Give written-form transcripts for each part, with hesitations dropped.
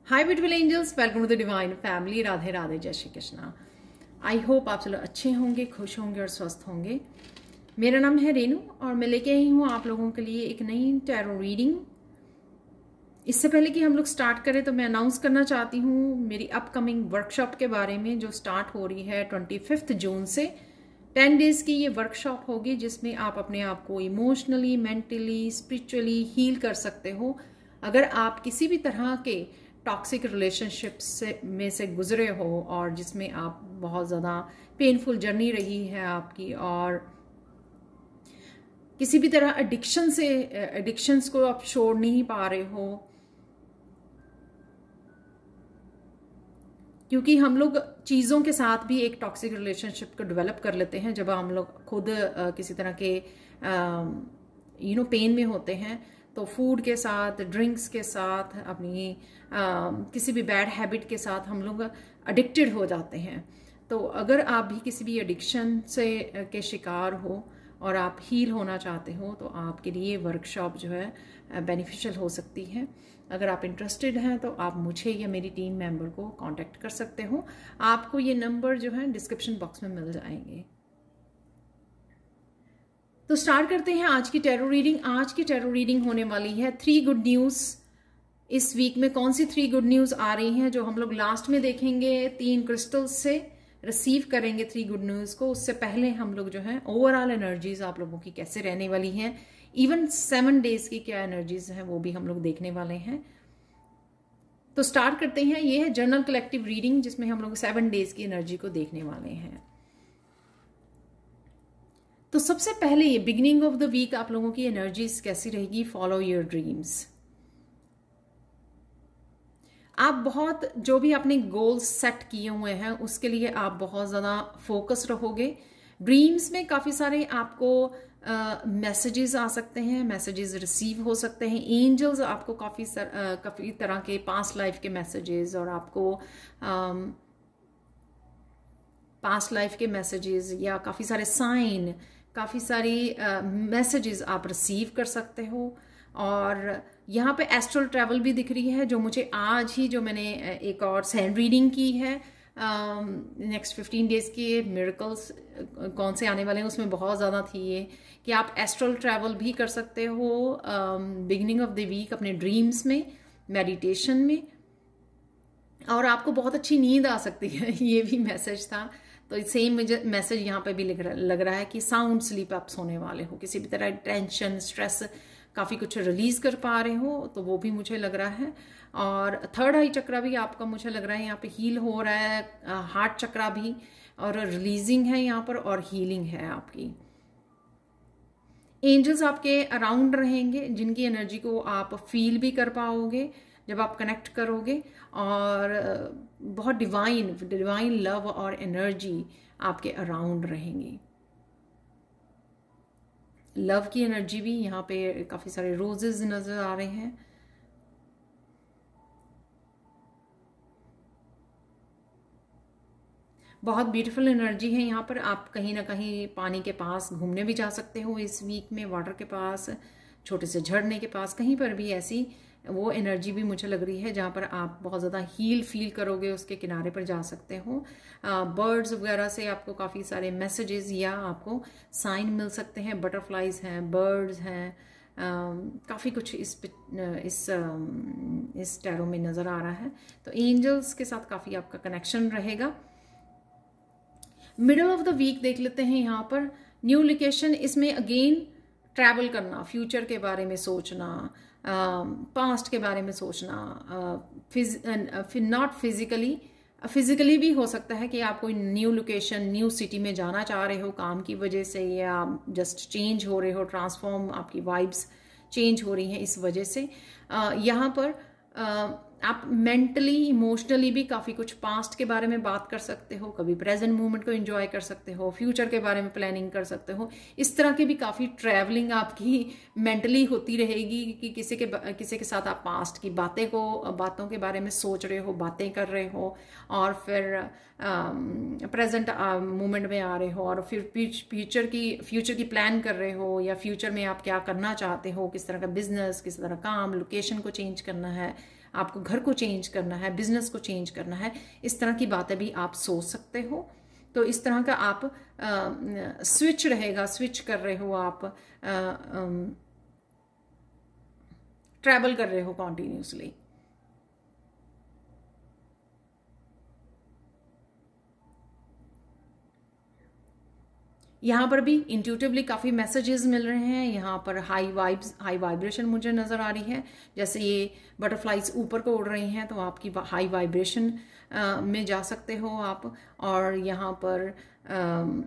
Hi beautiful angels, welcome to the divine family. Radhe Radhe, जय Shri Krishna. I hope आप चलो अच्छे होंगे, खुश होंगे और स्वस्थ होंगे। मेरा नाम है रेनू और मैं लेके आई हूँ आप लोगों के लिए एक नई टैरो रीडिंग। इससे पहले कि हम लोग स्टार्ट करें तो मैं अनाउंस करना चाहती हूँ मेरी अपकमिंग वर्कशॉप के बारे में, जो स्टार्ट हो रही है 25 जून से। 10 डेज की ये वर्कशॉप होगी जिसमें आप अपने आप को इमोशनली, मेंटली, स्पिरिचुअली हील कर सकते हो। अगर आप किसी भी तरह के टॉक्सिक रिलेशनशिप में से गुजरे हो और जिसमें आप बहुत ज़्यादा पेनफुल जर्नी रही है आपकी, और किसी भी तरह एडिक्शंस को आप छोड़ नहीं पा रहे हो, क्योंकि हम लोग चीज़ों के साथ भी एक टॉक्सिक रिलेशनशिप को डेवलप कर लेते हैं जब हम लोग खुद किसी तरह के पेन में होते हैं। तो फूड के साथ, ड्रिंक्स के साथ, अपनी किसी भी बैड हैबिट के साथ हम लोग एडिक्टेड हो जाते हैं। तो अगर आप भी किसी भी एडिक्शन के शिकार हो और आप हील होना चाहते हो तो आपके लिए वर्कशॉप जो है बेनिफिशियल हो सकती है। अगर आप इंटरेस्टेड हैं तो आप मुझे या मेरी टीम मेंबर को कांटेक्ट कर सकते हो। आपको ये नंबर जो है डिस्क्रिप्शन बॉक्स में मिल जाएंगे। तो स्टार्ट करते हैं आज की टैरो रीडिंग। आज की टैरो रीडिंग होने वाली है 3 गुड न्यूज़। इस वीक में कौन सी 3 गुड न्यूज़ आ रही हैं जो हम लोग लास्ट में देखेंगे। 3 क्रिस्टल्स से रिसीव करेंगे 3 गुड न्यूज़ को। उससे पहले हम लोग जो है ओवरऑल एनर्जीज आप लोगों की कैसे रहने वाली हैं, इवन 7 डेज की क्या एनर्जीज हैं वो भी हम लोग देखने वाले हैं। तो स्टार्ट करते हैं। ये है जनरल कलेक्टिव रीडिंग जिसमें हम लोग 7 डेज की एनर्जी को देखने वाले हैं। तो सबसे पहले ये बिगिनिंग ऑफ द वीक आप लोगों की एनर्जीज कैसी रहेगी। Follow your dreams. आप बहुत जो भी अपने गोल्स सेट किए हुए हैं उसके लिए आप बहुत ज़्यादा फोकस रहोगे। ड्रीम्स में काफ़ी सारे आपको मैसेजेस आ सकते हैं, मैसेजेस रिसीव हो सकते हैं। एंजल्स आपको काफ़ी तरह के पास्ट लाइफ के मैसेजेस और आपको पास्ट लाइफ के मैसेजेस या काफ़ी सारे साइन, काफ़ी सारी मैसेजेस आप रिसीव कर सकते हो। और यहाँ पे एस्ट्रल ट्रैवल भी दिख रही है, जो मुझे आज ही जो मैंने एक और सैंड रीडिंग की है नेक्स्ट 15 डेज की मिरेकल्स कौन से आने वाले हैं उसमें बहुत ज़्यादा थी ये कि आप एस्ट्रल ट्रैवल भी कर सकते हो बिगिनिंग ऑफ द वीक अपने ड्रीम्स में, मेडिटेशन में, और आपको बहुत अच्छी नींद आ सकती है। ये भी मैसेज था। तो सेम मैसेज यहाँ पे भी लग रहा है कि साउंड स्लीप आप सोने वाले हो, किसी भी तरह टेंशन, स्ट्रेस, काफ़ी कुछ रिलीज कर पा रहे हो, तो वो भी मुझे लग रहा है। और थर्ड आई चक्रा भी आपका मुझे लग रहा है यहाँ पे हील हो रहा है, हार्ट चक्रा भी, और रिलीजिंग है यहाँ पर और हीलिंग है आपकी। एंजल्स आपके अराउंड रहेंगे जिनकी एनर्जी को आप फील भी कर पाओगे जब आप कनेक्ट करोगे, और बहुत डिवाइन लव और एनर्जी आपके अराउंड रहेंगी। लव की एनर्जी भी यहाँ पे काफ़ी सारे रोजेस नज़र आ रहे हैं। बहुत ब्यूटीफुल एनर्जी है यहाँ पर। आप कहीं ना कहीं पानी के पास घूमने भी जा सकते हो इस वीक में, वाटर के पास, छोटे से झरने के पास, कहीं पर भी ऐसी वो एनर्जी भी मुझे लग रही है जहाँ पर आप बहुत ज़्यादा हील फील करोगे, उसके किनारे पर जा सकते हो। बर्ड्स वगैरह से आपको काफ़ी सारे मैसेजेस या आपको साइन मिल सकते हैं। बटरफ्लाइज हैं, बर्ड्स हैं, काफ़ी कुछ इस टैरो में नज़र आ रहा है। तो एंजल्स के साथ काफ़ी आपका कनेक्शन रहेगा। मिडल ऑफ द वीक देख लेते हैं यहाँ पर। न्यू लोकेशन, इसमें अगेन ट्रैवल करना, फ्यूचर के बारे में सोचना, पास्ट के बारे में सोचना, नॉट फिजिकली भी हो सकता है कि आप कोई न्यू लोकेशन, न्यू सिटी में जाना चाह रहे हो काम की वजह से, या जस्ट चेंज हो रहे हो, ट्रांसफॉर्म, आपकी वाइब्स चेंज हो रही हैं इस वजह से। यहाँ पर आप मेंटली, इमोशनली भी काफ़ी कुछ पास्ट के बारे में बात कर सकते हो, कभी प्रेजेंट मोमेंट को एंजॉय कर सकते हो, फ्यूचर के बारे में प्लानिंग कर सकते हो। इस तरह की भी काफ़ी ट्रैवलिंग आपकी मेंटली होती रहेगी कि किसी के साथ आप पास्ट की बातों के बारे में सोच रहे हो, बातें कर रहे हो, और फिर प्रेजेंट मोमेंट में आ रहे हो, और फिर फ्यूचर की प्लान कर रहे हो, या फ्यूचर में आप क्या करना चाहते हो, किस तरह का बिजनेस, किस तरह काम, लोकेशन को चेंज करना है, आपको घर को चेंज करना है, बिजनेस को चेंज करना है, इस तरह की बातें भी आप सोच सकते हो। तो इस तरह का आप स्विच रहेगा, स्विच कर रहे हो आप, ट्रैवल कर रहे हो कॉन्टिन्यूसली। यहाँ पर भी इंट्यूटिवली काफ़ी मैसेजेस मिल रहे हैं। यहाँ पर हाई वाइब्रेशन मुझे नज़र आ रही है। जैसे ये बटरफ्लाइज ऊपर को उड़ रही हैं तो आपकी हाई वाइब्रेशन में जा सकते हो आप। और यहाँ पर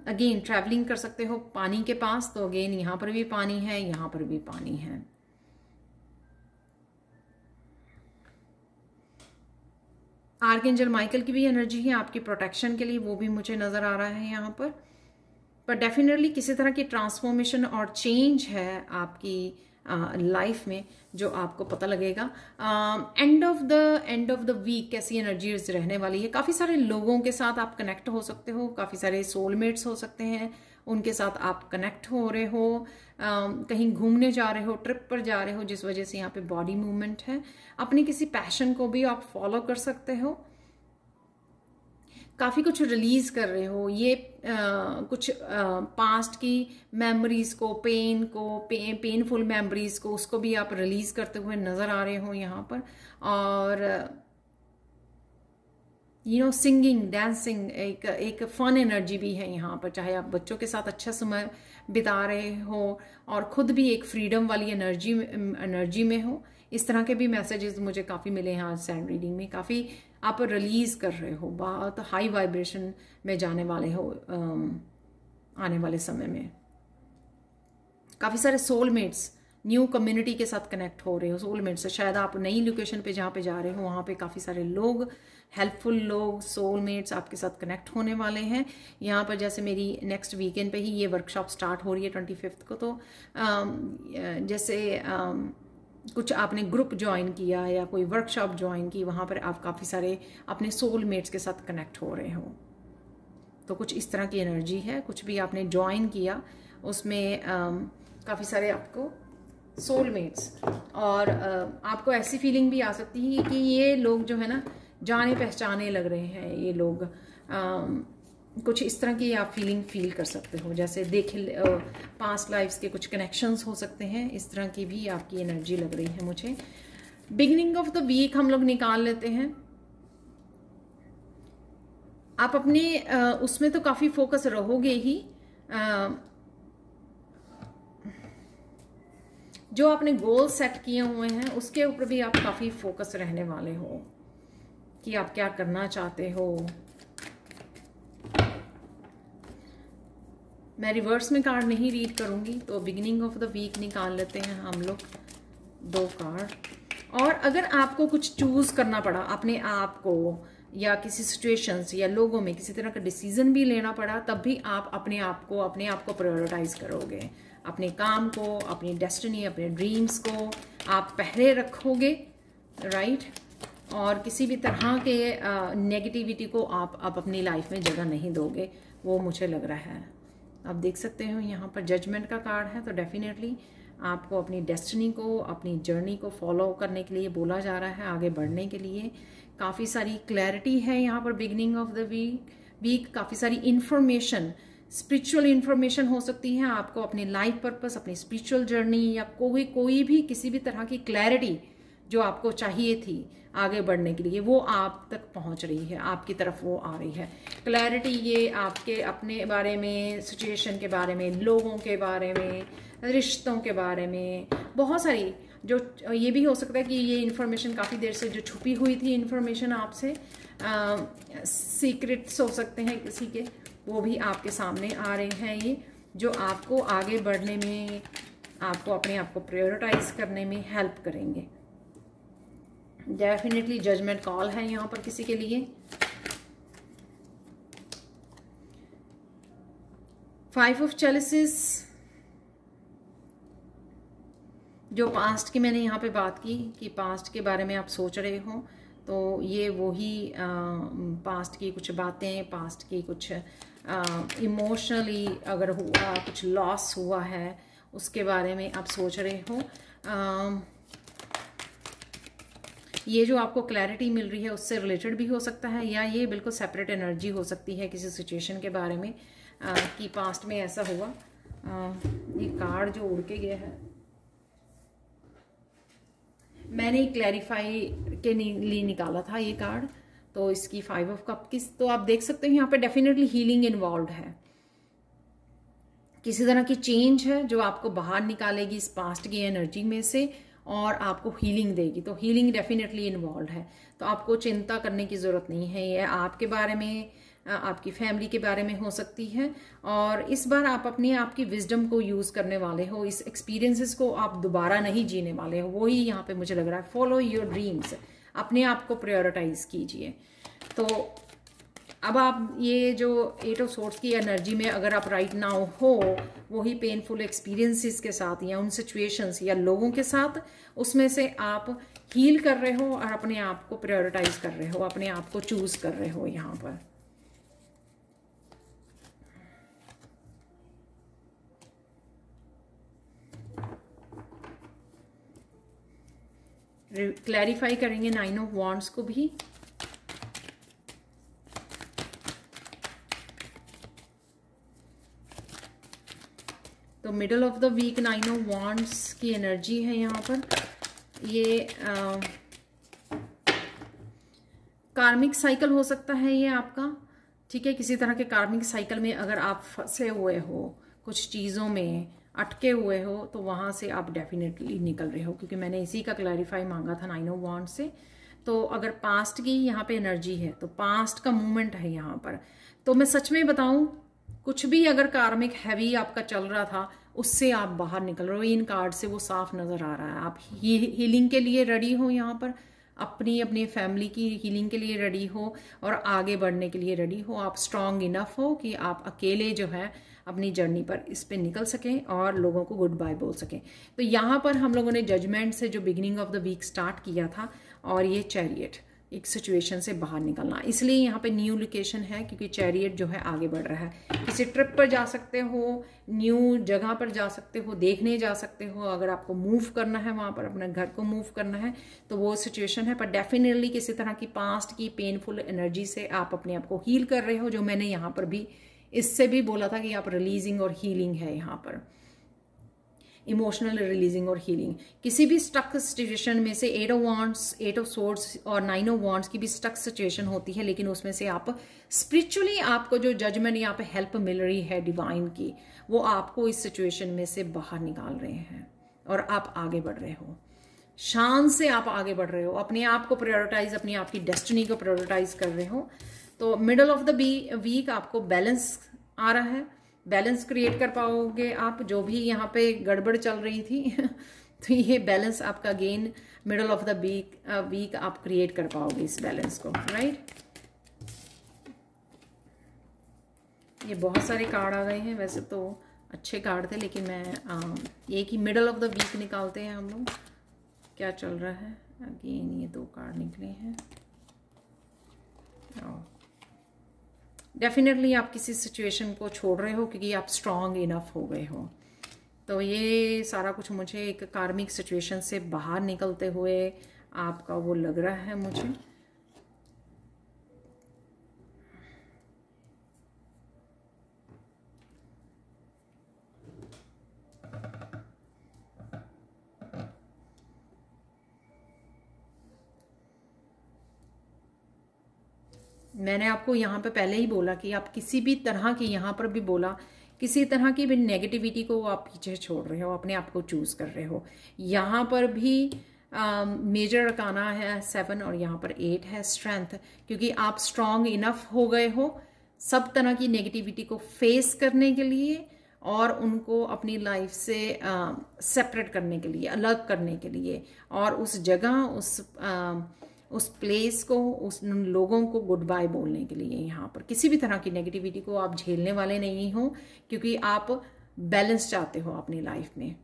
अगेन ट्रैवलिंग कर सकते हो पानी के पास, तो अगेन यहाँ पर भी पानी है, यहाँ पर भी पानी है। आर्कएंजल माइकल की भी एनर्जी है आपकी प्रोटेक्शन के लिए, वो भी मुझे नज़र आ रहा है यहाँ पर डेफिनेटली किसी तरह की ट्रांसफॉर्मेशन और चेंज है आपकी लाइफ में जो आपको पता लगेगा। एंड ऑफ द वीक कैसी एनर्जीज रहने वाली है। काफ़ी सारे लोगों के साथ आप कनेक्ट हो सकते हो, काफ़ी सारे सोलमेट्स हो सकते हैं, उनके साथ आप कनेक्ट हो रहे हो, कहीं घूमने जा रहे हो, ट्रिप पर जा रहे हो, जिस वजह से यहाँ पे बॉडी मूवमेंट है। अपने किसी पैशन को भी आप फॉलो कर सकते हो, काफ़ी कुछ रिलीज कर रहे हो। ये कुछ पास्ट की मेमोरीज को, पेनफुल मेमोरीज को, उसको भी आप रिलीज करते हुए नज़र आ रहे हो यहाँ पर। और सिंगिंग, डांसिंग, एक फन एनर्जी भी है यहाँ पर। चाहे आप बच्चों के साथ अच्छा समय बिता रहे हो और खुद भी एक फ्रीडम वाली एनर्जी में हो, इस तरह के भी मैसेजेस मुझे काफ़ी मिले हैं आज सैंड रीडिंग में। काफ़ी आप रिलीज कर रहे हो, बहुत हाई वाइब्रेशन में जाने वाले हो आने वाले समय में। काफ़ी सारे सोलमेट्स, न्यू कम्युनिटी के साथ कनेक्ट हो रहे हो सोलमेट से। शायद आप नई लोकेशन पे जहाँ पे जा रहे हो वहाँ पे काफ़ी सारे लोग, हेल्पफुल लोग, सोलमेट्स आपके साथ कनेक्ट होने वाले हैं। यहाँ पर जैसे मेरी नेक्स्ट वीकेंड पे ही ये वर्कशॉप स्टार्ट हो रही है 25 को, तो जैसे कुछ आपने ग्रुप ज्वाइन किया या कोई वर्कशॉप ज्वाइन की, वहाँ पर आप काफ़ी सारे अपने सोलमेट्स के साथ कनेक्ट हो रहे हो। तो कुछ इस तरह की एनर्जी है। कुछ भी आपने ज्वाइन किया उसमें काफ़ी सारे आपको सोलमेट्स, और आपको ऐसी फीलिंग भी आ सकती है कि ये लोग जो है ना जाने पहचाने लग रहे हैं, ये लोग कुछ इस तरह की आप फील कर सकते हो। जैसे पास्ट लाइफ्स के कुछ कनेक्शंस हो सकते हैं, इस तरह की भी आपकी एनर्जी लग रही है मुझे। बिगिनिंग ऑफ द वीक हम लोग निकाल लेते हैं। आप अपने उसमें तो काफ़ी फोकस रहोगे ही, जो आपने गोल सेट किए हुए हैं उसके ऊपर भी आप काफ़ी फोकस रहने वाले हो कि आप क्या करना चाहते हो। मैं रिवर्स में कार्ड नहीं रीड करूंगी, तो बिगिनिंग ऑफ द वीक निकाल लेते हैं हम लोग 2 कार्ड। और अगर आपको कुछ चूज करना पड़ा अपने आप को, या किसी सिचुएशंस या लोगों में किसी तरह का डिसीजन भी लेना पड़ा, तब भी आप अपने आप को प्रायोरिटाइज करोगे। अपने काम को, अपनी डेस्टिनी, अपने ड्रीम्स को आप पहले रखोगे, राइट। और किसी भी तरह के नेगेटिविटी को आप अपनी लाइफ में जगह नहीं दोगे, वो मुझे लग रहा है। आप देख सकते हो यहाँ पर जजमेंट का कार्ड है, तो डेफिनेटली आपको अपनी डेस्टिनी को, अपनी जर्नी को फॉलो करने के लिए बोला जा रहा है, आगे बढ़ने के लिए। काफ़ी सारी क्लैरिटी है यहाँ पर बिगिनिंग ऑफ द वीक। काफ़ी सारी इंफॉर्मेशन, स्पिरिचुअल इंफॉर्मेशन हो सकती है आपको, अपनी लाइफ पर्पस, अपनी स्पिरिचुअल जर्नी, या कोई भी किसी भी तरह की क्लैरिटी जो आपको चाहिए थी आगे बढ़ने के लिए, वो आप तक पहुंच रही है, आपकी तरफ वो आ रही है क्लैरिटी। ये आपके अपने बारे में, सिचुएशन के बारे में, लोगों के बारे में, रिश्तों के बारे में, बहुत सारी, जो ये भी हो सकता है कि ये इन्फॉर्मेशन काफ़ी देर से जो छुपी हुई थी इन्फॉर्मेशन आपसे, सीक्रेट्स हो सकते हैं किसी के, वो भी आपके सामने आ रहे हैं। ये जो आपको आगे बढ़ने में, आपको अपने आप को प्रायोरिटाइज करने में हेल्प करेंगे। डेफिनेटली जजमेंट कॉल है यहाँ पर किसी के लिए। 5 ऑफ चैलिसेस, जो पास्ट की मैंने यहाँ पे बात की कि पास्ट के बारे में आप सोच रहे हो, तो ये वही पास्ट की कुछ बातें, पास्ट की कुछ इमोशनली अगर हुआ, कुछ लॉस हुआ है, उसके बारे में आप सोच रहे हो। ये जो आपको क्लैरिटी मिल रही है उससे रिलेटेड भी हो सकता है, या ये बिल्कुल सेपरेट एनर्जी हो सकती है किसी सिचुएशन के बारे में कि पास्ट में ऐसा हुआ। ये कार्ड जो उड़ के गया है, मैंने क्लैरिफाई के लिए निकाला था ये कार्ड, तो इसकी 5 ऑफ कप की, तो आप देख सकते हैं यहाँ पे डेफिनेटली हीलिंग इन्वॉल्व है। किसी तरह की चेंज है जो आपको बाहर निकालेगी इस पास्ट की एनर्जी में से और आपको हीलिंग देगी, तो हीलिंग डेफिनेटली इन्वॉल्व है। तो आपको चिंता करने की ज़रूरत नहीं है। ये आपके बारे में, आपकी फैमिली के बारे में हो सकती है, और इस बार आप अपने आप की विजडम को यूज़ करने वाले हो। इस एक्सपीरियंसेस को आप दोबारा नहीं जीने वाले हो, वही यहाँ पे मुझे लग रहा है। फॉलो योर ड्रीम्स, अपने आप को प्रायोरिटाइज कीजिए। तो अब आप ये जो 8 ऑफ सोर्ड्स की एनर्जी में अगर आप राइट नाउ हो, वही पेनफुल एक्सपीरियंसेस के साथ या उन सिचुएशंस या लोगों के साथ, उसमें से आप हील कर रहे हो और अपने आप को प्रायोरिटाइज कर रहे हो, अपने आप को चूज कर रहे हो। यहाँ पर क्लैरिफाई करेंगे 9 ऑफ वॉन्ड्स को भी। तो middle of the week 9 of wands की एनर्जी है यहाँ पर। ये कार्मिक साइकिल हो सकता है ये आपका, ठीक है। किसी तरह के कार्मिक साइकिल में अगर आप फंसे हुए हो, कुछ चीज़ों में अटके हुए हो, तो वहाँ से आप डेफिनेटली निकल रहे हो, क्योंकि मैंने इसी का क्लैरिफाई मांगा था 9 ऑफ वॉन्ड्स से। तो अगर पास्ट की यहाँ पे एनर्जी है, तो पास्ट का मूवमेंट है यहाँ पर। तो मैं सच में बताऊं, कुछ भी अगर कार्मिक हैवी आपका चल रहा था, उससे आप बाहर निकल रहे हो। इन कार्ड से वो साफ नजर आ रहा है। आप हीलिंग के लिए रेडी हो, यहाँ पर अपनी फैमिली की हीलिंग के लिए रेडी हो और आगे बढ़ने के लिए रेडी हो। आप स्ट्रांग इनफ हो कि आप अकेले जो है अपनी जर्नी पर इस पे निकल सकें और लोगों को गुड बाय बोल सकें। तो यहाँ पर हम लोगों ने जजमेंट से जो beginning of the week start किया था, और ये चैरियट, एक सिचुएशन से बाहर निकलना, इसलिए यहाँ पे न्यू लोकेशन है, क्योंकि चैरियट जो है आगे बढ़ रहा है। किसी ट्रिप पर जा सकते हो, न्यू जगह पर जा सकते हो, देखने जा सकते हो। अगर आपको मूव करना है वहाँ पर, अपने घर को मूव करना है, तो वो सिचुएशन है। पर डेफिनेटली किसी तरह की पास्ट की पेनफुल एनर्जी से आप अपने आप को हील कर रहे हो, जो मैंने यहाँ पर भी इससे भी बोला था कि आप रिलीजिंग और हीलिंग है यहाँ पर, इमोशनल रिलीजिंग और हीलिंग। किसी भी स्टक सिचुएशन में से 8 ऑफ वॉन्ड्स, 8 ऑफ सोर्ड्स और 9 ऑफ वॉन्ड्स की भी स्टक सिचुएशन होती है, लेकिन उसमें से आप स्पिरिचुअली, आपको जो जजमेंट यहाँ पे हेल्प मिल रही है डिवाइन की, वो आपको इस सिचुएशन में से बाहर निकाल रहे हैं और आप आगे बढ़ रहे हो। शान से आप आगे बढ़ रहे हो, अपने आप को प्रायोरिटाइज, अपनी आपकी डेस्टिनी को प्रायोरिटाइज कर रहे हो। तो मिडल ऑफ द वीक आपको बैलेंस आ रहा है, बैलेंस क्रिएट कर पाओगे आप। जो भी यहाँ पे गड़बड़ चल रही थी तो ये बैलेंस आपका gain middle of the week आप क्रिएट कर पाओगे इस बैलेंस को, राइट। ये बहुत सारे कार्ड आ गए हैं, वैसे तो अच्छे कार्ड थे, लेकिन मैं एक ही मिडल ऑफ द वीक निकालते हैं हम लोग, क्या चल रहा है। अगेन ये 2 कार्ड निकले हैं। डेफिनेटली आप किसी सिचुएशन को छोड़ रहे हो क्योंकि आप स्ट्रांग इनफ हो गए हो। तो ये सारा कुछ मुझे एक कार्मिक सिचुएशन से बाहर निकलते हुए आपका वो लग रहा है मुझे। मैंने आपको यहाँ पे पहले ही बोला कि आप किसी भी तरह की, यहाँ पर भी बोला, किसी तरह की भी नेगेटिविटी को आप पीछे छोड़ रहे हो, अपने आप को चूज कर रहे हो। यहाँ पर भी मेजर अरकाना है 7 और यहाँ पर 8 है स्ट्रेंथ, क्योंकि आप स्ट्रांग इनफ हो गए हो सब तरह की नेगेटिविटी को फेस करने के लिए और उनको अपनी लाइफ से सेपरेट करने के लिए, अलग करने के लिए, और उस जगह, उस प्लेस को, उस लोगों को गुड बाय बोलने के लिए। यहाँ पर किसी भी तरह की नेगेटिविटी को आप झेलने वाले नहीं हो, क्योंकि आप बैलेंस चाहते हो अपनी लाइफ में,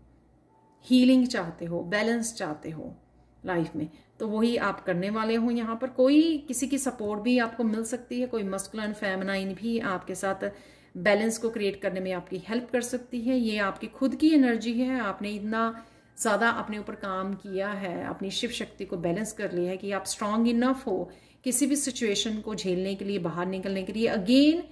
हीलिंग चाहते हो, बैलेंस चाहते हो लाइफ में। तो वही आप करने वाले हो। यहाँ पर कोई किसी की सपोर्ट भी आपको मिल सकती है, कोई मस्कुलिन फेमिनाइन भी आपके साथ बैलेंस को क्रिएट करने में आपकी हेल्प कर सकती है। ये आपकी खुद की एनर्जी है, आपने इतना ज़्यादा अपने ऊपर काम किया है, अपनी शिव शक्ति को बैलेंस कर लिया है कि आप स्ट्रांग इनफ हो किसी भी सिचुएशन को झेलने के लिए, बाहर निकलने के लिए। अगेन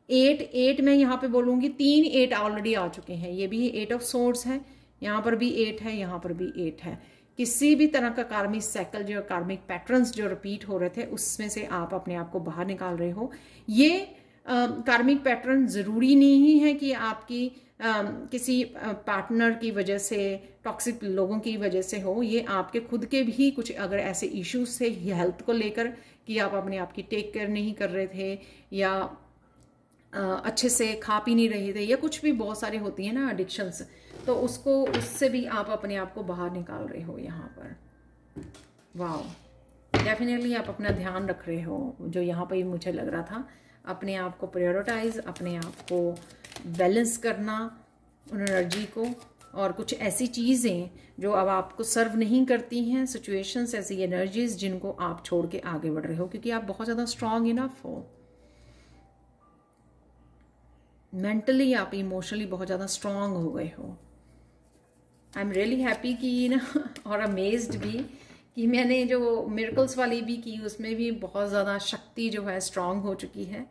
8 मैं यहाँ पे बोलूँगी, 3 8 ऑलरेडी आ चुके हैं। ये भी 8 ऑफ सोर्ड्स है, यहाँ पर भी 8 है, यहाँ पर भी 8 है। किसी भी तरह का कार्मिक साइकिल जो कार्मिक पैटर्न्स जो रिपीट हो रहे थे उसमें से आप अपने आप को बाहर निकाल रहे हो। ये कार्मिक पैटर्न ज़रूरी नहीं है कि आपकी किसी पार्टनर की वजह से, टॉक्सिक लोगों की वजह से हो। ये आपके खुद के भी कुछ अगर ऐसे इश्यूज थे हेल्थ को लेकर कि आप अपने आप की टेक केयर नहीं कर रहे थे, या अच्छे से खा पी नहीं रहे थे, या कुछ भी बहुत सारे होती हैं ना एडिक्शंस, तो उससे भी आप अपने आप को बाहर निकाल रहे हो यहाँ पर। वाओ, डेफिनेटली आप अपना ध्यान रख रहे हो, जो यहाँ पर मुझे लग रहा था। अपने आप को प्रायोरिटाइज, अपने आप को बैलेंस करना, उन एनर्जी को, और कुछ ऐसी चीज़ें जो अब आपको सर्व नहीं करती हैं, सिचुएशंस, ऐसी एनर्जीज जिनको आप छोड़ के आगे बढ़ रहे हो, क्योंकि आप बहुत ज़्यादा स्ट्रांग इनफ हो। मेंटली आप इमोशनली बहुत ज़्यादा स्ट्रांग हो गए हो। आई एम रियली हैप्पी कि ना, और अमेज्ड भी कि मैंने जो मिरेकल्स वाली भी की उसमें भी बहुत ज़्यादा शक्ति जो है स्ट्रांग हो चुकी है।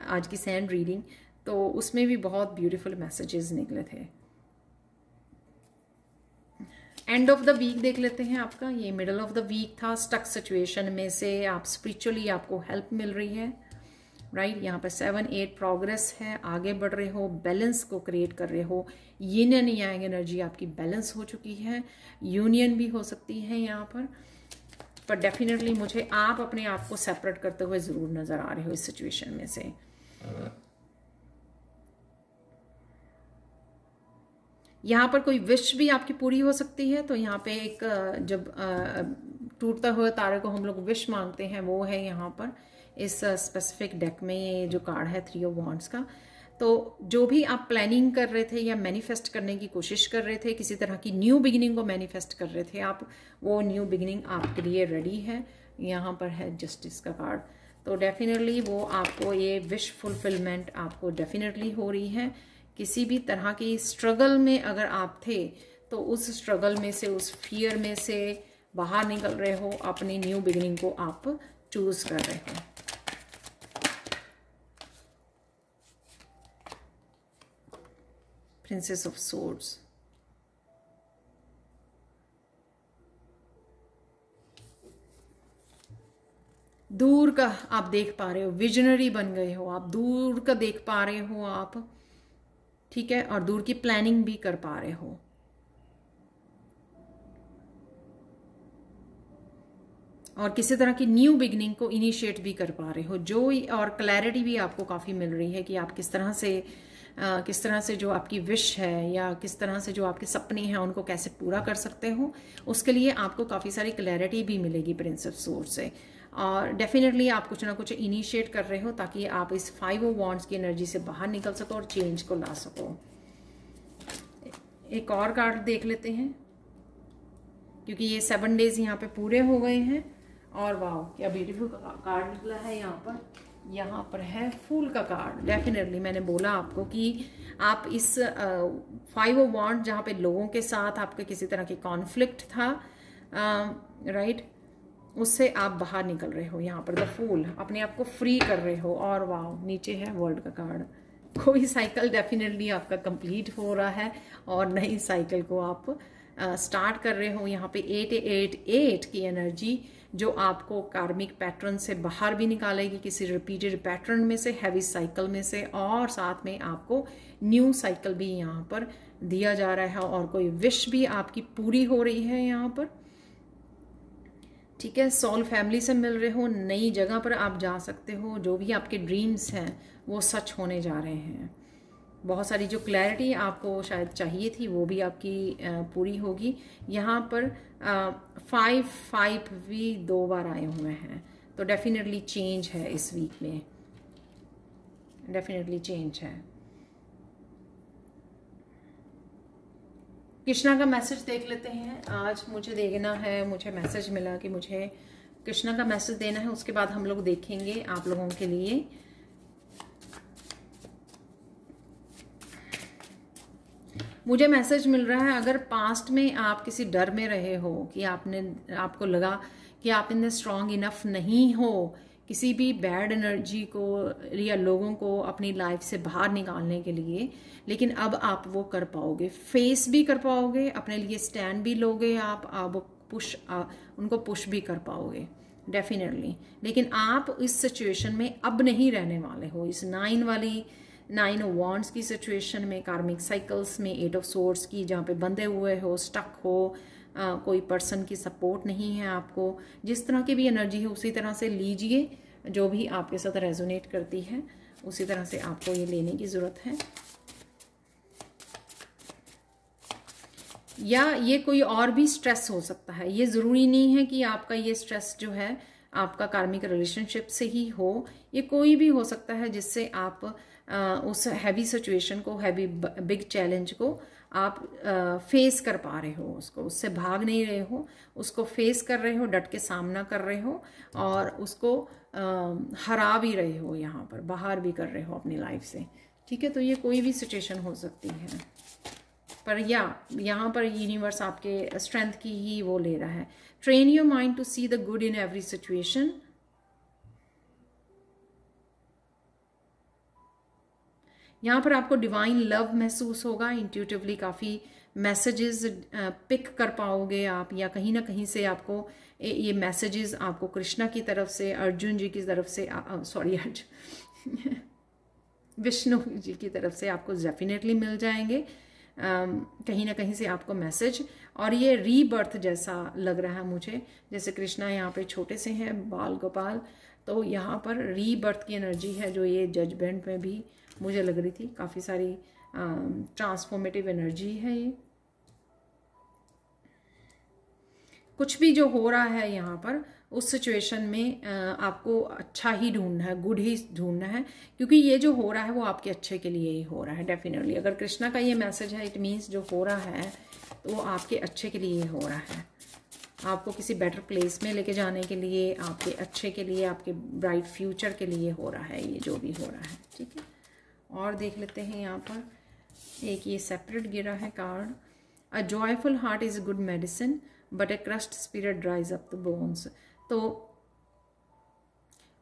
आज की सैंड रीडिंग तो उसमें भी बहुत ब्यूटीफुल मैसेजेस निकले थे। एंड ऑफ द वीक देख लेते हैं आपका। ये मिडल ऑफ द वीक था। स्टक सिचुएशन में से आप स्पिरिचुअली आपको हेल्प मिल रही है, राइट। यहाँ पे 7 8 प्रोग्रेस है, आगे बढ़ रहे हो, बैलेंस को क्रिएट कर रहे हो। यिन एंड यांग एनर्जी आपकी बैलेंस हो चुकी है, यूनियन भी हो सकती है यहाँ पर डेफिनेटली मुझे आप अपने आप को सेपरेट करते हुए जरूर नजर आ रहे हो इस सिचुएशन में से। यहाँ पर कोई विश भी आपकी पूरी हो सकती है। तो यहाँ पे एक जब टूटता हुए तारे को हम लोग विश मांगते हैं, वो है यहाँ पर इस स्पेसिफिक डेक में ये जो कार्ड है 3 ऑफ वॉन्ड्स का। तो जो भी आप प्लानिंग कर रहे थे या मैनिफेस्ट करने की कोशिश कर रहे थे, किसी तरह की न्यू बिगिनिंग को मैनिफेस्ट कर रहे थे आप, वो न्यू बिगिनिंग आपके लिए रेडी है। यहाँ पर है जस्टिस का कार्ड। तो डेफिनेटली वो आपको ये विश फुलफिलमेंट आपको डेफिनेटली हो रही है। किसी भी तरह की स्ट्रगल में अगर आप थे तो उस स्ट्रगल में से, उस फियर में से बाहर निकल रहे हो, अपनी न्यू बिगिनिंग को आप चूज कर रहे हो। प्रिंसेस ऑफ सोर्ड्स, दूर का आप देख पा रहे हो, विजनरी बन गए हो आप, दूर का देख पा रहे हो आप, ठीक है, और दूर की प्लानिंग भी कर पा रहे हो। और किसी तरह की न्यू बिगनिंग को इनिशिएट भी कर पा रहे हो, जो और क्लैरिटी भी आपको काफ़ी मिल रही है कि आप किस तरह से जो आपकी विश है या किस तरह से जो आपके सपने हैं उनको कैसे पूरा कर सकते हो। उसके लिए आपको काफ़ी सारी क्लैरिटी भी मिलेगी प्रिंस ऑफ सोर्ड्स से। और डेफिनेटली आप कुछ ना कुछ इनिशिएट कर रहे हो ताकि आप इस 5 ऑफ वॉन्ड्स की एनर्जी से बाहर निकल सको और चेंज को ला सको। एक और कार्ड देख लेते हैं क्योंकि ये 7 डेज यहाँ पे पूरे हो गए हैं। और वाह क्या ब्यूटीफुल कार्ड निकला है यहाँ पर है फूल का कार्ड। डेफिनेटली मैंने बोला आपको कि आप इस 5 ऑफ वॉन्ड जहाँ पे लोगों के साथ आपके किसी तरह की कॉन्फ्लिक्ट था, राइट, उससे आप बाहर निकल रहे हो। यहाँ पर द फूल, अपने आप को फ्री कर रहे हो। और वाह नीचे है वर्ल्ड का कार्ड। कोई साइकिल डेफिनेटली आपका कंप्लीट हो रहा है और नई साइकिल को आप स्टार्ट कर रहे हो। यहाँ पे 888 की एनर्जी जो आपको कार्मिक पैटर्न से बाहर भी निकालेगी, किसी रिपीटेड पैटर्न में से, हैवी साइकिल में से, और साथ में आपको न्यू साइकिल भी यहाँ पर दिया जा रहा है। और कोई विश भी आपकी पूरी हो रही है यहाँ पर, ठीक है। सोल फैमिली से मिल रहे हो, नई जगह पर आप जा सकते हो, जो भी आपके ड्रीम्स हैं वो सच होने जा रहे हैं। बहुत सारी जो क्लैरिटी आपको शायद चाहिए थी वो भी आपकी पूरी होगी। यहाँ पर 5 भी 2 बार आए हुए हैं, तो डेफिनेटली चेंज है इस वीक में, डेफिनेटली चेंज है। कृष्णा का मैसेज देख लेते हैं। आज मुझे देखना है, मुझे मैसेज मिला कि मुझे कृष्णा का मैसेज देना है, उसके बाद हम लोग देखेंगे आप लोगों के लिए मुझे मैसेज मिल रहा है, अगर पास्ट में आप किसी डर में रहे हो कि आपको लगा कि आप इतने स्ट्रांग इनफ नहीं हो किसी भी बैड एनर्जी को या लोगों को अपनी लाइफ से बाहर निकालने के लिए, लेकिन अब आप वो कर पाओगे, फेस भी कर पाओगे, अपने लिए स्टैंड भी लोगे, आप उनको पुश भी कर पाओगे डेफिनेटली। लेकिन आप इस सिचुएशन में अब नहीं रहने वाले हो, इस 9 ऑफ वॉन्ड्स की सिचुएशन में, कार्मिक साइकिल्स में, 8 ऑफ सोर्ड्स की, जहाँ पे बंधे हुए हो, स्टक हो, कोई पर्सन की सपोर्ट नहीं है आपको। जिस तरह की भी एनर्जी है उसी तरह से लीजिए, जो भी आपके साथ रेजोनेट करती है उसी तरह से आपको ये लेने की ज़रूरत है। या ये कोई और भी स्ट्रेस हो सकता है, ये ज़रूरी नहीं है कि आपका ये स्ट्रेस जो है आपका कार्मिक रिलेशनशिप से ही हो, ये कोई भी हो सकता है जिससे आप उस हैवी सिचुएशन को, हैवी बिग चैलेंज को आप फेस कर पा रहे हो, उससे भाग नहीं रहे हो, उसको फेस कर रहे हो, डट के सामना कर रहे हो और उसको हरा भी रहे हो, यहाँ पर बाहर भी कर रहे हो अपनी लाइफ से। ठीक है, तो ये कोई भी सिचुएशन हो सकती है, पर यहाँ पर यूनिवर्स आपके स्ट्रेंथ की ही वो ले रहा है। Train your mind to see the good in every situation. यहाँ पर आपको डिवाइन लव महसूस होगा, इंट्यूटिवली काफ़ी मैसेजेस पिक कर पाओगे आप, या कहीं ना कहीं से आपको ये मैसेजेस आपको कृष्णा की तरफ से, अर्जुन जी की तरफ से, सॉरी अर्जुन विष्णु जी की तरफ से आपको डेफिनेटली मिल जाएंगे कहीं ना कहीं से आपको मैसेज। और ये रीबर्थ जैसा लग रहा है मुझे, जैसे कृष्णा यहाँ पे छोटे से हैं, बाल गोपाल, तो यहाँ पर रीबर्थ की एनर्जी है जो ये जजमेंट में भी मुझे लग रही थी। काफ़ी सारी ट्रांसफॉर्मेटिव एनर्जी है ये। कुछ भी जो हो रहा है यहाँ पर उस सिचुएशन में आपको अच्छा ही ढूंढना है, गुड ही ढूंढना है, क्योंकि ये जो हो रहा है वो आपके अच्छे के लिए ही हो रहा है डेफिनेटली। अगर कृष्णा का ये मैसेज है, इट मीन्स जो हो रहा है तो वो आपके अच्छे के लिए हो रहा है, आपको किसी बेटर प्लेस में लेके जाने के लिए, आपके अच्छे के लिए, आपके ब्राइट फ्यूचर के लिए हो रहा है ये जो भी हो रहा है। ठीक है, और देख लेते हैं यहाँ पर एक ये सेपरेट गिरा है card. A joyful heart is a good medicine but A crust spirit ड्राइज up the bones. तो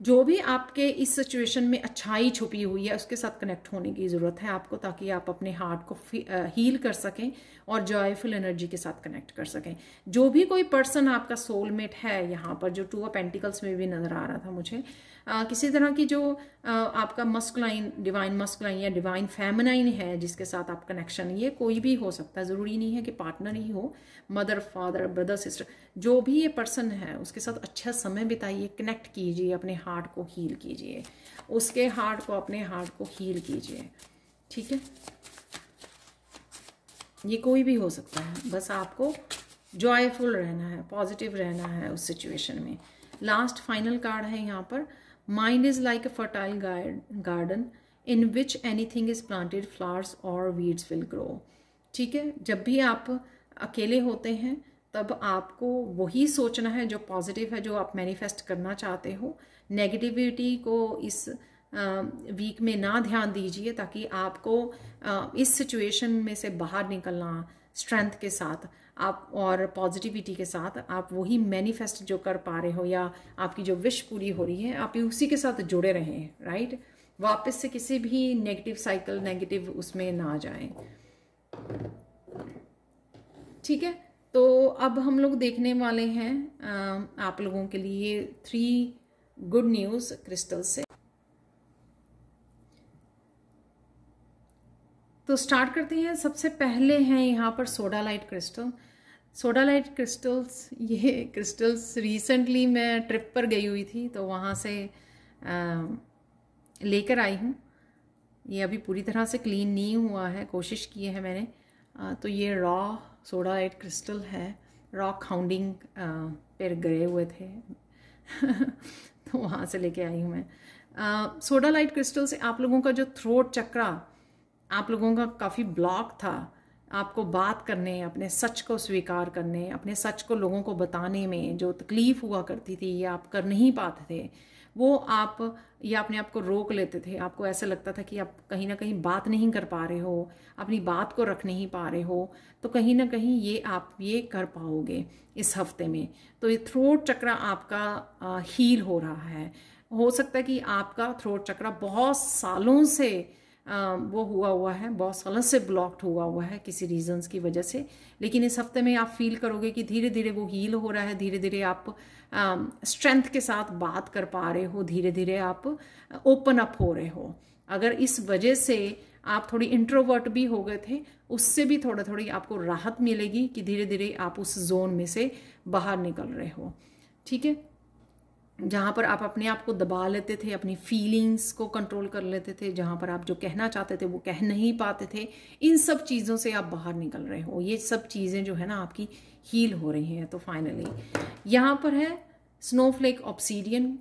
जो भी आपके इस सिचुएशन में अच्छाई छुपी हुई है उसके साथ कनेक्ट होने की ज़रूरत है आपको, ताकि आप अपने हार्ट को हील कर सकें और जॉयफुल एनर्जी के साथ कनेक्ट कर सकें। जो भी कोई पर्सन आपका सोलमेट है, यहाँ पर जो 2 ऑफ पेंटिकल्स में भी नज़र आ रहा था मुझे, किसी तरह की जो आपका मस्कुलाइन, डिवाइन मस्कुलाइन या डिवाइन फेमिनाइन है जिसके साथ आप कनेक्शन, ये कोई भी हो सकता है, ज़रूरी नहीं है कि पार्टनर ही हो, मदर, फादर, ब्रदर, सिस्टर, जो भी ये पर्सन है उसके साथ अच्छा समय बिताइए, कनेक्ट कीजिए, अपने हार्ट को हील कीजिए, उसके हार्ट को, अपने हार्ट को हील कीजिए। ठीक है, ये कोई भी हो सकता है, बस आपको जॉयफुल रहना है, पॉजिटिव रहना है उस सिचुएशन में। लास्ट फाइनल कार्ड है यहाँ पर, mind is like a fertile garden in which anything is planted, flowers और वीड्स विल ग्रो। ठीक है, जब भी आप अकेले होते हैं तब आपको वही सोचना है जो पॉजिटिव है, जो आप मैनिफेस्ट करना चाहते हो। नेगेटिविटी को इस वीक में ना ध्यान दीजिए, ताकि आपको इस सिचुएशन में से बाहर निकलना स्ट्रेंथ के साथ आप और पॉजिटिविटी के साथ आप वही मैनिफेस्ट जो कर पा रहे हो या आपकी जो विश पूरी हो रही है, आप उसी के साथ जुड़े रहें, राइट। वापस से किसी भी नेगेटिव साइकिल, नेगेटिव उसमें ना जाएं। ठीक है, तो अब हम लोग देखने वाले हैं आप लोगों के लिए 3 गुड न्यूज़ क्रिस्टल से। तो स्टार्ट करते हैं। सबसे पहले हैं यहाँ पर soda light crystal. Soda light crystals, ये क्रिस्टल्स रिसेंटली मैं ट्रिप पर गई हुई थी तो वहाँ से लेकर आई हूँ। ये अभी पूरी तरह से क्लीन नहीं हुआ है, कोशिश की है मैंने। तो ये रॉ सोडा लाइट क्रिस्टल है, रॉक हाउंडिंग पर गए हुए थे तो वहाँ से लेके आई हूँ मैं। सोडा लाइट क्रिस्टल से आप लोगों का जो थ्रोट चक्रा आप लोगों का काफ़ी ब्लॉक था, आपको बात करने, अपने सच को स्वीकार करने, अपने सच को लोगों को बताने में जो तकलीफ़ हुआ करती थी या आप कर नहीं पाते थे, वो आप या अपने आप को रोक लेते थे, आपको ऐसा लगता था कि आप कहीं ना कहीं बात नहीं कर पा रहे हो, अपनी बात को रख नहीं पा रहे हो, तो कहीं ना कहीं ये आप ये कर पाओगे इस हफ्ते में। तो ये थ्रोट चक्र आपका हील हो रहा है। हो सकता है कि आपका थ्रोट चक्र बहुत सालों से वो हुआ है, बहुत सालों से ब्लॉक्ड हुआ है किसी रीजंस की वजह से, लेकिन इस हफ्ते में आप फील करोगे कि धीरे धीरे वो हील हो रहा है, धीरे धीरे आप स्ट्रेंथ के साथ बात कर पा रहे हो, धीरे धीरे आप ओपन अप हो रहे हो। अगर इस वजह से आप थोड़ी इंट्रोवर्ट भी हो गए थे, उससे भी थोड़ी आपको राहत मिलेगी कि धीरे धीरे आप उस जोन में से बाहर निकल रहे हो। ठीक है, जहाँ पर आप अपने आप को दबा लेते थे, अपनी फीलिंग्स को कंट्रोल कर लेते थे, जहाँ पर आप जो कहना चाहते थे वो कह नहीं पाते थे, इन सब चीज़ों से आप बाहर निकल रहे हो। ये सब चीज़ें जो है ना आपकी हील हो रही हैं। तो फाइनली यहाँ पर है स्नोफ्लेक ऑब्सीडियन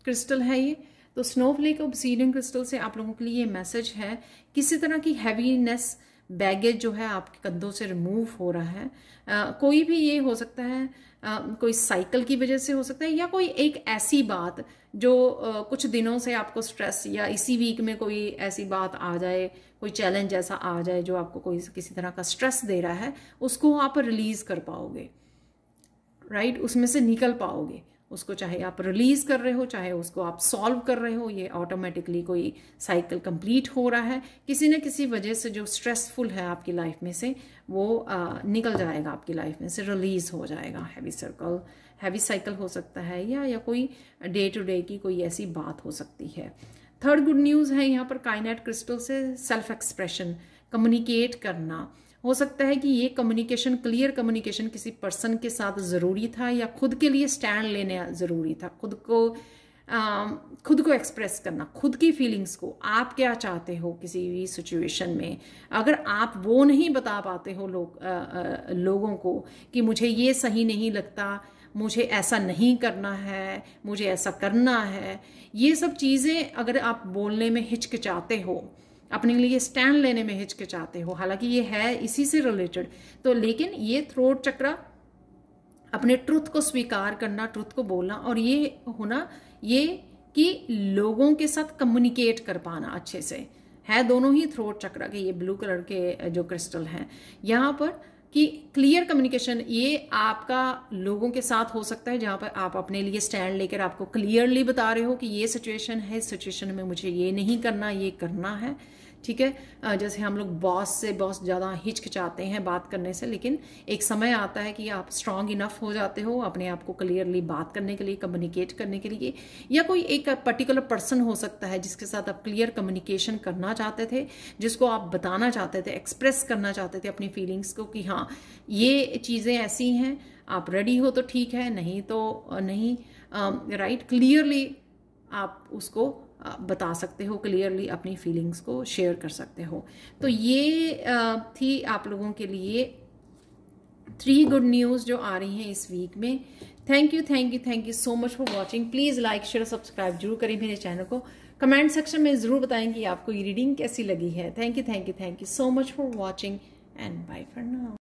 क्रिस्टल है ये। तो स्नोफ्लेक ऑब्सीडियन क्रिस्टल से आप लोगों के लिए ये मैसेज है, किसी तरह की हैवीनेस, बैगेज जो है आपके कंधों से रिमूव हो रहा है। कोई भी ये हो सकता है, कोई साइकिल की वजह से हो सकता है, या कोई एक ऐसी बात जो कुछ दिनों से आपको स्ट्रेस, या इसी वीक में कोई ऐसी बात आ जाए, कोई चैलेंज ऐसा आ जाए जो आपको कोई किसी तरह का स्ट्रेस दे रहा है, उसको आप रिलीज कर पाओगे, राइट, उसमें से निकल पाओगे। उसको चाहे आप रिलीज कर रहे हो, चाहे उसको आप सॉल्व कर रहे हो, ये ऑटोमेटिकली कोई साइकिल कंप्लीट हो रहा है। किसी न किसी वजह से जो स्ट्रेसफुल है आपकी लाइफ में से वो निकल जाएगा, आपकी लाइफ में से रिलीज हो जाएगा। हैवी साइकिल हो सकता है, या कोई डे टू डे की कोई ऐसी बात हो सकती है। थर्ड गुड न्यूज़ है यहाँ पर काइनेट क्रिस्टल से सेल्फ एक्सप्रेशन, कम्युनिकेट करना। हो सकता है कि ये कम्युनिकेशन, क्लियर कम्युनिकेशन किसी पर्सन के साथ ज़रूरी था, या खुद के लिए स्टैंड लेना ज़रूरी था, खुद को एक्सप्रेस करना, खुद की फीलिंग्स को, आप क्या चाहते हो किसी भी सिचुएशन में। अगर आप वो नहीं बता पाते हो लोगों को कि मुझे ये सही नहीं लगता, मुझे ऐसा नहीं करना है, मुझे ऐसा करना है, ये सब चीज़ें अगर आप बोलने में हिचकिचाते हो, अपने लिए स्टैंड लेने में हिचकिचाते हो, हालांकि ये है इसी से रिलेटेड, तो लेकिन ये थ्रोट चक्र, अपने ट्रुथ को स्वीकार करना, ट्रुथ को बोलना, और ये होना ये कि लोगों के साथ कम्युनिकेट कर पाना अच्छे से है। दोनों ही थ्रोट चक्र के ये ब्लू कलर के जो क्रिस्टल हैं यहाँ पर, कि क्लियर कम्युनिकेशन ये आपका लोगों के साथ हो सकता है, जहाँ पर आप अपने लिए स्टैंड लेकर आपको क्लियरली बता रहे हो कि ये सिचुएशन है, इस सिचुएशन में मुझे ये नहीं करना, ये करना है। ठीक है, जैसे हम लोग बॉस ज़्यादा हिचकिचाते हैं बात करने से, लेकिन एक समय आता है कि आप स्ट्रांग इनफ हो जाते हो अपने आप को क्लियरली बात करने के लिए, कम्युनिकेट करने के लिए। या कोई एक पर्टिकुलर पर्सन हो सकता है जिसके साथ आप क्लियर कम्युनिकेशन करना चाहते थे, जिसको आप बताना चाहते थे, एक्सप्रेस करना चाहते थे अपनी फीलिंग्स को, कि हाँ ये चीज़ें ऐसी हैं, आप रेडी हो तो ठीक है, नहीं तो नहीं, राइट। क्लियरली आप उसको बता सकते हो, क्लियरली अपनी फीलिंग्स को शेयर कर सकते हो। तो ये थी आप लोगों के लिए 3 गुड न्यूज़ जो आ रही हैं इस वीक में। Thank you so much for watching. Please like share subscribe जरूर करें मेरे चैनल को। कमेंट सेक्शन में ज़रूर बताएं कि आपको ये रीडिंग कैसी लगी है। Thank you so much for watching and bye for now.